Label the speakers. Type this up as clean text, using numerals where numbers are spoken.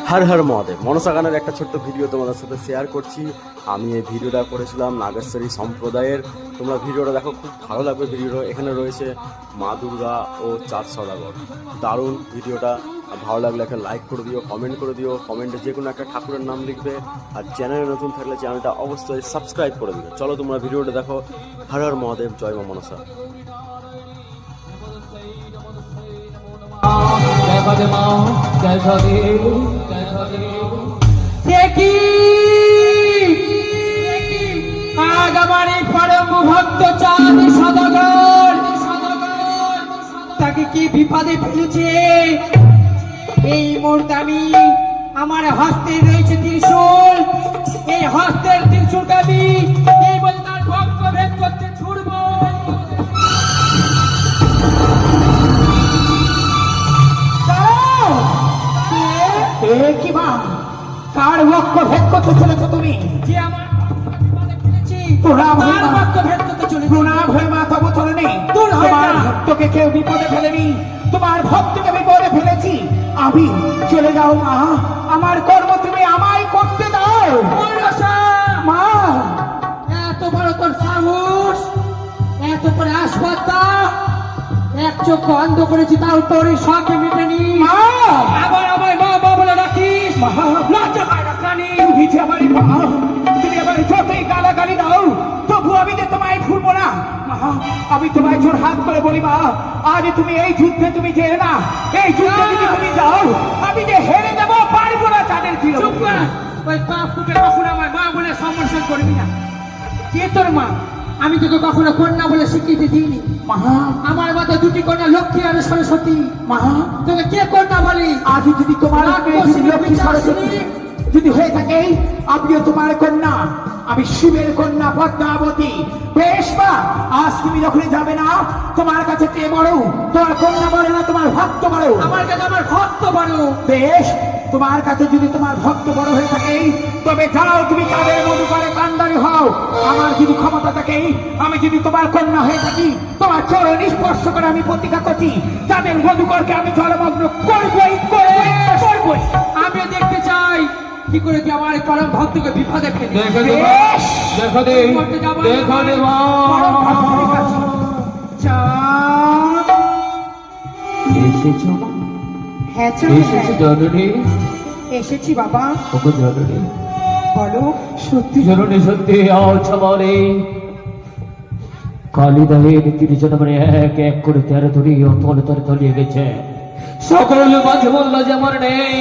Speaker 1: হর হর মহাদেব। মনসা গানের একটা ছোট্ট ভিডিও তোমাদের সাথে শেয়ার করছি। আমি এই ভিডিওটা করেছিলাম নাগেশ্বরী সম্প্রদায়ের। তোমরা ভিডিওটা দেখো, খুব ভালো লাগবে ভিডিওটা। এখানে রয়েছে মা দুর্গা ও চাঁদ সদাগর। দারুণ ভিডিওটা। ভালো লাগলে একটা লাইক করে দিও, কমেন্ট করে দিও। কমেন্টে যে কোনো একটা ঠাকুরের নাম লিখবে। আর চ্যানেলে নতুন থাকলে চ্যানেলটা অবশ্যই সাবস্ক্রাইব করে দিবে। চলো তোমরা ভিডিওটা দেখো। হর হর মহাদেব, জয় মা মনসা।
Speaker 2: ভক্ত চাঁদ সদাগর তাকে কি বিপদে ফেলেছে এই মুহূর্তে। আমি আমার হস্তে রয়েছে ত্রিশূল, এই হস্তের ত্রিশূলকে আমি এই বলে তার ভক্ত ভেদ করতে ছুড়ব।
Speaker 3: কি মা, কার লক্ষ্য ভেদ করতে চলেছো তুমি?
Speaker 2: যে আমার বিপদে ফেলেছি
Speaker 3: প্রণাম হয়ে
Speaker 2: তার
Speaker 3: মা।
Speaker 2: ভক্ত ভেদ করতে চলেছি।
Speaker 3: প্রণাম হয়ে মা, তবু চলেনি।
Speaker 2: দূর হয়ে
Speaker 3: তোমার
Speaker 2: যা।
Speaker 3: ভক্তকে কেউ বিপদে ফেলেনি, তোমার ভক্তকে বিপদে ফেলেছি আমি। চলে যাও মা, আমার কর্ম তুমি আমায় করতে দাও
Speaker 2: মনসা,
Speaker 3: মা।
Speaker 2: এত বড় তোর সাহস, এত করে আসবাদটা, এক চোখ অন্ধ করেছি তাও তোর এই শখে মেটেনি।
Speaker 3: মা,
Speaker 2: আবার আমায় মা মা বলে ডাকিস,
Speaker 3: মা,
Speaker 2: লজ্জা পায় না প্রাণী।
Speaker 3: তুমি যে আমারই মা, তুমি আমার যতই গালাগালি দাও তবু আমি যে তোমায় ভুলবো না মা। আমি তোমায় জোর হাত করে বলি মা, আজ তুমি এই যুদ্ধে তুমি যেও না। এই যুদ্ধে যদি তুমি যাও আমি যে হেরে যাবো, পারবো না চাঁদের ছিল।
Speaker 2: চুপ কর, ওই পাপ কুপে কখনো আমায় মা বলে সম্বোধন করবি না। কে তোর মা? আমি তোকে কখনো কন্যা বলে স্বীকৃতি দিইনি।
Speaker 3: মা,
Speaker 2: আমার মাথায় দুটি কন্যা, লক্ষ্মী আর সরস্বতী।
Speaker 3: মা,
Speaker 2: তোকে কে কন্যা বলি?
Speaker 3: আজ যদি তোমার মেয়ে যদি লক্ষ্মী সরস্বতী যদি হয়ে থাকে, আমিও তোমার কন্যা। আমি শিবের কন্যা পদ্মাবতী। বেশ মা, আজ তুমি যখন যাবে না, তোমার কাছে কে বড়? তোমার কন্যা বড় না তোমার ভক্ত বড়?
Speaker 2: আমার কাছে আমার ভক্ত বড়।
Speaker 3: বেশ, তোমার কাছে যদি তোমার ভক্ত বড় হয়ে থাকে, তবে যাও তুমি তাদের মধু করে কান্ডারি হও। আমার যদি ক্ষমতা থাকে, আমি যদি তোমার কন্যা হয়ে থাকি, তোমার চরণ স্পর্শ করে আমি প্রতিজ্ঞা করছি, তাদের মধুকরকে আমি জলমগ্ন করবই করবই করবই।
Speaker 2: আমিও দেখতে চাই কি করে তুই আমার এই পরম ভক্তকে বিপদে ফেলি।
Speaker 3: বেশ,
Speaker 2: করতে যাবো না। পরম ভক্তের কাছে।
Speaker 3: চাঁদ,
Speaker 4: এসেছো
Speaker 3: হ্যাঁ
Speaker 4: এসেছো জননী?
Speaker 3: এসেছি বাবা,
Speaker 4: ওগো জননী,
Speaker 3: বলো।
Speaker 4: সত্যি জননী, সত্যি আজ আমারে কালিদাহের তিরিজনমরে এক এক করে তেরো ধরি তলে তলে তলিয়ে গেছে। সকল মাঝে বলল যে আমার নেই,